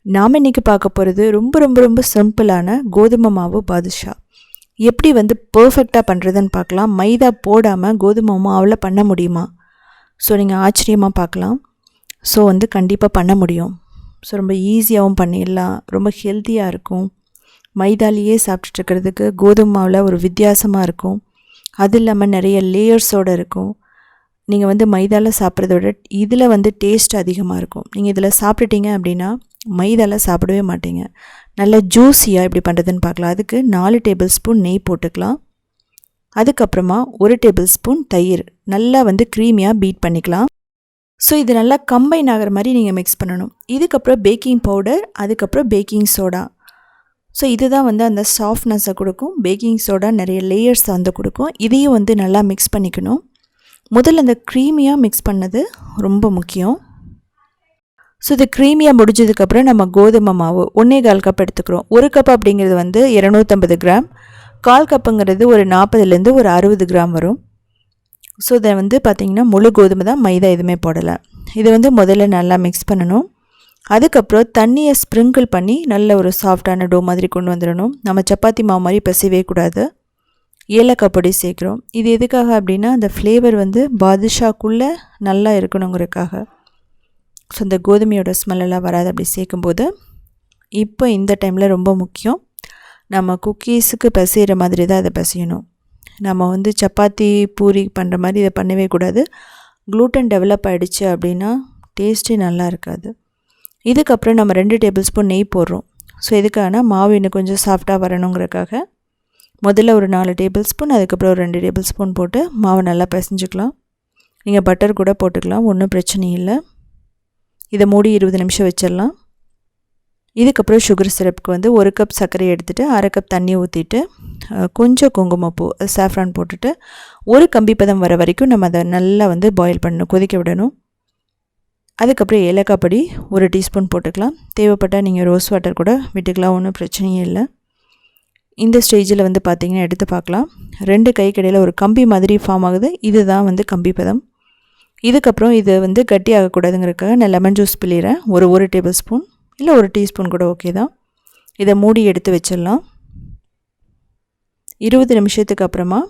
நாம் இன்றைக்கி பார்க்க போகிறது ரொம்ப சிம்பிளான கோதுமை மாவு பாதுஷா. எப்படி பர்ஃபெக்டாக பண்ணுறதுன்னு பார்க்கலாம். மைதா போடாமல் கோதுமை மாவில் பண்ண முடியுமா? ஸோ நீங்கள் ஆச்சரியமாக பார்க்கலாம். ஸோ கண்டிப்பாக பண்ண முடியும். ஸோ ரொம்ப ஈஸியாகவும் பண்ணிடலாம், ரொம்ப ஹெல்த்தியாக இருக்கும். மைதாலேயே சாப்பிட்டுருக்கிறதுக்கு கோதுமை மாவில் ஒரு வித்தியாசமாக இருக்கும். அது இல்லாமல் நிறைய லேயர்ஸோடு இருக்கும். நீங்கள் மைதாவில் சாப்பிட்றத விட இதில் டேஸ்ட் அதிகமாக இருக்கும். நீங்கள் இதில் சாப்பிட்டுட்டீங்க அப்படின்னா மைதாவில் சாப்பிடவே மாட்டீங்க. நல்லா ஜூஸியாக எப்படி பண்ணுறதுன்னு பார்க்கலாம். அதுக்கு 4 டேபிள் ஸ்பூன் நெய் போட்டுக்கலாம். அதுக்கப்புறமா 1 டேபிள் ஸ்பூன் தயிர் நல்லா க்ரீமியாக பீட் பண்ணிக்கலாம். ஸோ இது நல்லா கம்பைன் ஆகிற மாதிரி நீங்கள் மிக்ஸ் பண்ணணும். இதுக்கப்புறம் பேக்கிங் பவுடர், அதுக்கப்புறம் பேக்கிங் சோடா. ஸோ இதுதான் அந்த சாஃப்ட்னஸை கொடுக்கும். பேக்கிங் சோடா நிறைய லேயர்ஸ் கொடுக்கும். இதையும் நல்லா மிக்ஸ் பண்ணிக்கணும். முதல்ல அந்த க்ரீமியாக மிக்ஸ் பண்ணது ரொம்ப முக்கியம். ஸோ இது க்ரீமியாக முடிஞ்சதுக்கப்புறம் நம்ம கோதுமை மாவு 1.25 கப் எடுத்துக்கிறோம். 1 கப் அப்படிங்கிறது 250 கிராம், 1/4 கப்புங்கிறது ஒரு 40லேருந்து ஒரு 60 கிராம் வரும். ஸோ இதை பார்த்திங்கன்னா முழு கோதுமை தான், மைதா எதுவுமே போடலை. இதை முதல்ல நல்லா மிக்ஸ் பண்ணணும். அதுக்கப்புறம் தண்ணியை ஸ்ப்ரிங்கிள் பண்ணி நல்ல ஒரு சாஃப்டான டோ மாதிரி கொண்டு வந்துடணும். நம்ம சப்பாத்தி மாவு மாதிரி பிசையவே கூடாது. ஏலக்காய் பொடி சேர்க்குறோம். இது எதுக்காக அப்படின்னா அந்த ஃப்ளேவர் பாதுஷாக்குள்ளே நல்லா இருக்கணுங்கிறதுக்காக. ஸோ இந்த கோதுமையோட ஸ்மெல்லெல்லாம் வராது அப்படி சேர்க்கும்போது. இப்போ இந்த டைமில் ரொம்ப முக்கியம், நம்ம குக்கீஸுக்கு பிசைகிற மாதிரி தான் அதை பிசையணும். நம்ம சப்பாத்தி பூரி பண்ணுற மாதிரி இதை பண்ணவே கூடாது. க்ளூட்டன் டெவலப் ஆகிடுச்சு அப்படின்னா டேஸ்ட்டே நல்லா இருக்காது. இதுக்கப்புறம் நம்ம 2 டேபிள் ஸ்பூன் நெய் போடுறோம். ஸோ எதுக்காகனா மாவு இன்னும் கொஞ்சம் சாஃப்டாக வரணுங்கிறதுக்காக. முதல்ல ஒரு 4 டேபிள் ஸ்பூன், அதுக்கப்புறம் ஒரு 2 டேபிள் ஸ்பூன் போட்டு மாவை நல்லா பிசைஞ்சிக்கலாம். நீங்கள் பட்டர் கூட போட்டுக்கலாம், ஒன்றும் பிரச்சனை இல்லை. இதை மூடி 20 நிமிஷம் வச்சிடலாம். இதுக்கப்புறம் சுகர் சிரப்புக்கு 1 கப் சர்க்கரை எடுத்துகிட்டு 1/2 கப் தண்ணி ஊற்றிட்டு கொஞ்சம் குங்குமப்பூ, சாஃப்ரான் போட்டுட்டு ஒரு கம்பி பதம் வர வரைக்கும் நம்ம அதை நல்லா பாயில் பண்ணணும், கொதிக்க விடணும். அதுக்கப்புறம் ஏலக்காய் பொடி 1 டீஸ்பூன் போட்டுக்கலாம். தேவைப்பட்டால் நீங்கள் ரோஸ் வாட்டர் கூட விட்டுக்கலாம், ஒன்றும் பிரச்சனையே இல்லை. இந்த ஸ்டேஜில் பார்த்திங்கன்னா எடுத்து பார்க்கலாம். 2 கைக்கடையில் ஒரு கம்பி மாதிரி ஃபார்ம் ஆகுது. இதுதான் கம்பி பதம். இதுக்கப்புறம் இது கட்டி ஆகக்கூடாதுங்கிறதுக்காக நான் லெமன் ஜூஸ் பிழிகிறேன். ஒரு டேபிள் ஸ்பூன் இல்லை 1 டீஸ்பூன் கூட ஓகே தான். இதை மூடி எடுத்து வச்சிடலாம். 20 நிமிஷத்துக்கு அப்புறமா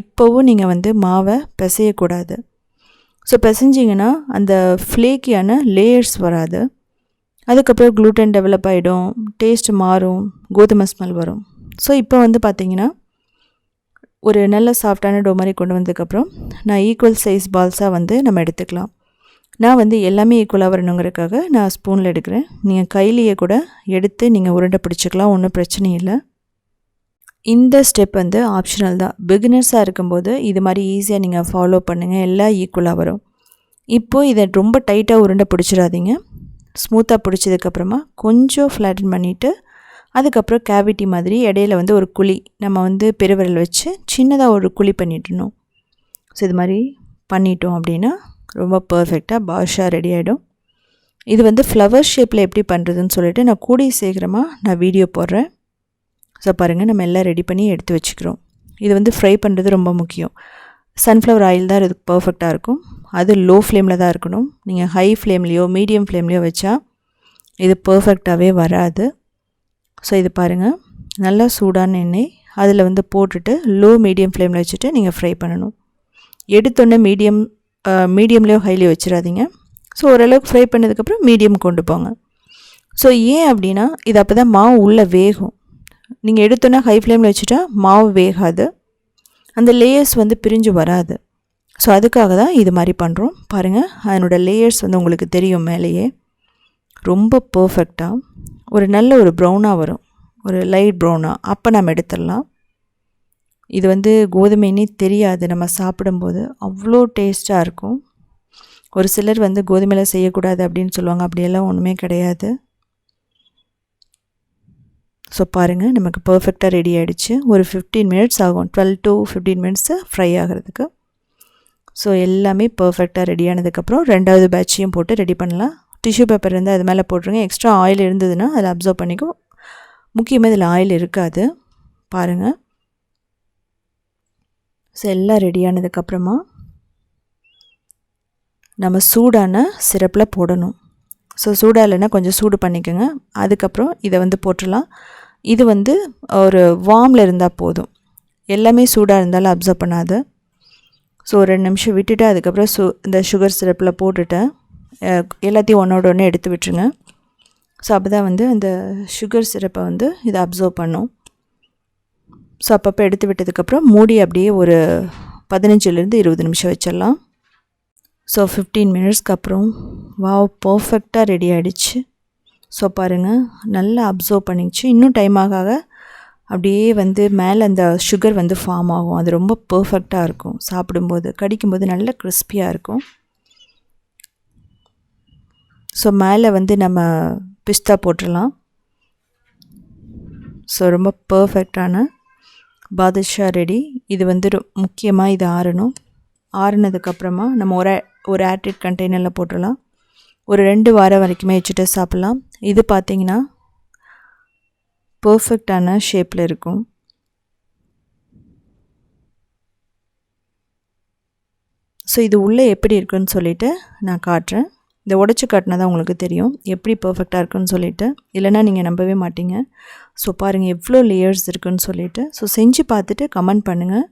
இப்போவும் நீங்கள் மாவை பிசையக்கூடாது. ஸோ பிசைஞ்சிங்கன்னா அந்த ஃப்ளேக்கியான லேயர்ஸ் வராது. அதுக்கப்புறம் க்ளூட்டன் டெவலப் ஆகிடும், டேஸ்ட் மாறும், கோதுமை ஸ்மெல் வரும். ஸோ இப்போ பார்த்திங்கன்னா ஒரு நல்ல சாஃப்டான டோ மாதிரி கொண்டு வந்ததுக்கப்புறம் நான் ஈக்குவல் சைஸ் பால்ஸாக நம்ம எடுத்துக்கலாம். நான் எல்லாமே ஈக்குவலாக வரணுங்கிறதுக்காக நான் ஸ்பூனில் எடுக்கிறேன். நீங்கள் கையிலேயே கூட எடுத்து நீங்கள் உருண்டை பிடிச்சிக்கலாம், ஒன்றும் பிரச்சனை இல்லை. இந்த ஸ்டெப் ஆப்ஷனல் தான். பிகினர்ஸாக இருக்கும்போது இது மாதிரி ஈஸியாக நீங்கள் ஃபாலோ பண்ணுங்கள், எல்லாம் ஈக்குவலாக வரும். இப்போது இதை ரொம்ப டைட்டாக உருண்டை பிடிச்சிடாதீங்க. ஸ்மூத்தாக பிடிச்சதுக்கப்புறமா கொஞ்சம் ஃப்ளாட்டன் பண்ணிவிட்டு அதுக்கப்புறம் கேவிட்டி மாதிரி இடையில ஒரு குழி நம்ம பெருவிரல் வச்சு சின்னதாக ஒரு குழி பண்ணிடணும். ஸோ இது மாதிரி பண்ணிட்டோம் அப்படின்னா ரொம்ப பர்ஃபெக்டாக பாதுஷா ரெடி ஆகிடும். இது ஃப்ளவர் ஷேப்பில் எப்படி பண்ணுறதுன்னு சொல்லிட்டு நான் கூடிய சீக்கிரமாக நான் வீடியோ போடுறேன். ஸோ பாருங்கள், நம்ம எல்லாம் ரெடி பண்ணி எடுத்து வச்சுக்கிறோம். இது ஃப்ரை பண்ணுறது ரொம்ப முக்கியம். சன்ஃப்ளவர் ஆயில் தான் இதுக்கு பர்ஃபெக்டாக இருக்கும். அது லோ ஃப்ளேமில் தான் இருக்கணும். நீங்கள் ஹை ஃப்ளேம்லேயோ மீடியம் ஃப்ளேம்லேயோ வச்சா இது பர்ஃபெக்டாகவே வராது. ஸோ இது பாருங்கள், நல்லா சூடான எண்ணெய் அதில் போட்டுட்டு லோ மீடியம் ஃப்ளேமில் வச்சுட்டு நீங்கள் ஃப்ரை பண்ணணும். எடுத்தோன்னே மீடியம்லேயோ ஹைலியோ வச்சிடாதீங்க. ஸோ ஓரளவுக்கு ஃப்ரை பண்ணதுக்கப்புறம் மீடியம் கொண்டு போங்க. ஸோ ஏன் அப்படின்னா இது அப்போ தான் மாவு உள்ளே வேகும். நீங்கள் எடுத்தோன்னே ஹை ஃப்ளேமில் வச்சுட்டா மாவு வேகாது, அந்த லேயர்ஸ் பிரிஞ்சு வராது. ஸோ அதுக்காக தான் இது மாதிரி பண்ணுறோம். பாருங்கள், அதனோட லேயர்ஸ் உங்களுக்கு தெரியும் மேலேயே. ரொம்ப பர்ஃபெக்டாக ஒரு நல்ல ஒரு ப்ரௌனாக வரும், ஒரு லைட் ப்ரௌனாக. அப்போ நம்ம எடுத்துடலாம். இது கோதுமைன்னே தெரியாது நம்ம சாப்பிடும்போது, அவ்வளோ டேஸ்ட்டாக இருக்கும். ஒரு சிலர் கோதுமையில் செய்யக்கூடாது அப்படின்னு சொல்லுவாங்க, அப்படியெல்லாம் ஒன்றுமே கிடையாது. ஸோ பாருங்கள், நமக்கு பர்ஃபெக்டாக ரெடி ஆகிடுச்சு. ஒரு 15 மினிட்ஸ் ஆகும், 12 to 15 மினிட்ஸு ஃப்ரை ஆகிறதுக்கு. ஸோ எல்லாமே பர்ஃபெக்டாக ரெடி ஆனதுக்கப்புறம் 2வது பேட்சையும் போட்டு ரெடி பண்ணலாம். டிஷ்யூ பேப்பர் இருந்தால் அது மேலே போட்டுருங்க. எக்ஸ்ட்ரா ஆயில் இருந்ததுன்னா அதை அப்சர்வ் பண்ணிக்கும். முக்கியமாக இதில் ஆயில் இருக்காது. பாருங்கள், ஸோ எல்லாம் ரெடியானதுக்கப்புறமா நம்ம சூடான சிரப்பில் போடணும். ஸோ சூடாக இல்லைன்னா கொஞ்சம் சூடு பண்ணிக்கோங்க. அதுக்கப்புறம் இதை வந்து போட்டுடலாம். இது வந்து ஒரு வார்மில் இருந்தால் போதும், எல்லாமே சூடாக இருந்தாலும் அப்சர்வ் பண்ணாது. ஸோ ஒரு 2 நிமிஷம் விட்டுட்டு அதுக்கப்புறம் இந்த சுகர் சிரப்பில் போட்டுட்டு எல்லாத்தையும் ஒன்றோட ஒன்று எடுத்து விட்டுருங்க. ஸோ அப்போ தான் வந்து அந்த சுகர் சிரப்பை வந்து இதை அப்சர்வ் பண்ணும். ஸோ அப்பப்போ எடுத்து விட்டதுக்கப்புறம் மூடி அப்படியே ஒரு 15லேருந்து 20 நிமிஷம் வச்சிடலாம். ஸோ 15 மினிட்ஸ்க்கு அப்புறம் வாவ், பர்ஃபெக்டாக ரெடி ஆகிடுச்சு. ஸோ பாருங்கள், நல்லா அப்சர்வ் பண்ணிச்சு. இன்னும் டைம் ஆக அப்படியே வந்து மேலே அந்த சுகர் வந்து ஃபார்ம் ஆகும். அது ரொம்ப பர்ஃபெக்டாக இருக்கும். சாப்பிடும்போது கடிக்கும்போது நல்ல கிறிஸ்பியாக இருக்கும். ஸோ மேலே வந்து நம்ம பிஸ்தா போட்டுடலாம். ஸோ ரொம்ப பர்ஃபெக்டான பாதுஷா ரெடி. இது வந்து முக்கியமாக இது ஆறணும். ஆறுனதுக்கப்புறமா நம்ம ஒரு ஏர்டைட் கண்டெய்னரில் போட்டுடலாம். ஒரு 2 வாரம் வரைக்குமே வச்சுட்டு சாப்பிட்லாம். இது பார்த்திங்கன்னா பர்ஃபெக்டான ஷேப்பில் இருக்கும். ஸோ இது உள்ளே எப்படி இருக்குன்னு சொல்லிவிட்டு நான் காட்டுறேன். இதை உடச்சி காட்டினா தான் உங்களுக்கு தெரியும் எப்படி பர்ஃபெக்டாக இருக்குன்னு சொல்லிவிட்டு. இல்லைனா நீங்கள் நம்பவே மாட்டீங்க. ஸோ பாருங்கள் எவ்வளோ லேயர்ஸ் இருக்குதுன்னு சொல்லிவிட்டு. ஸோ செஞ்சு பார்த்துட்டு கமெண்ட் பண்ணுங்கள்.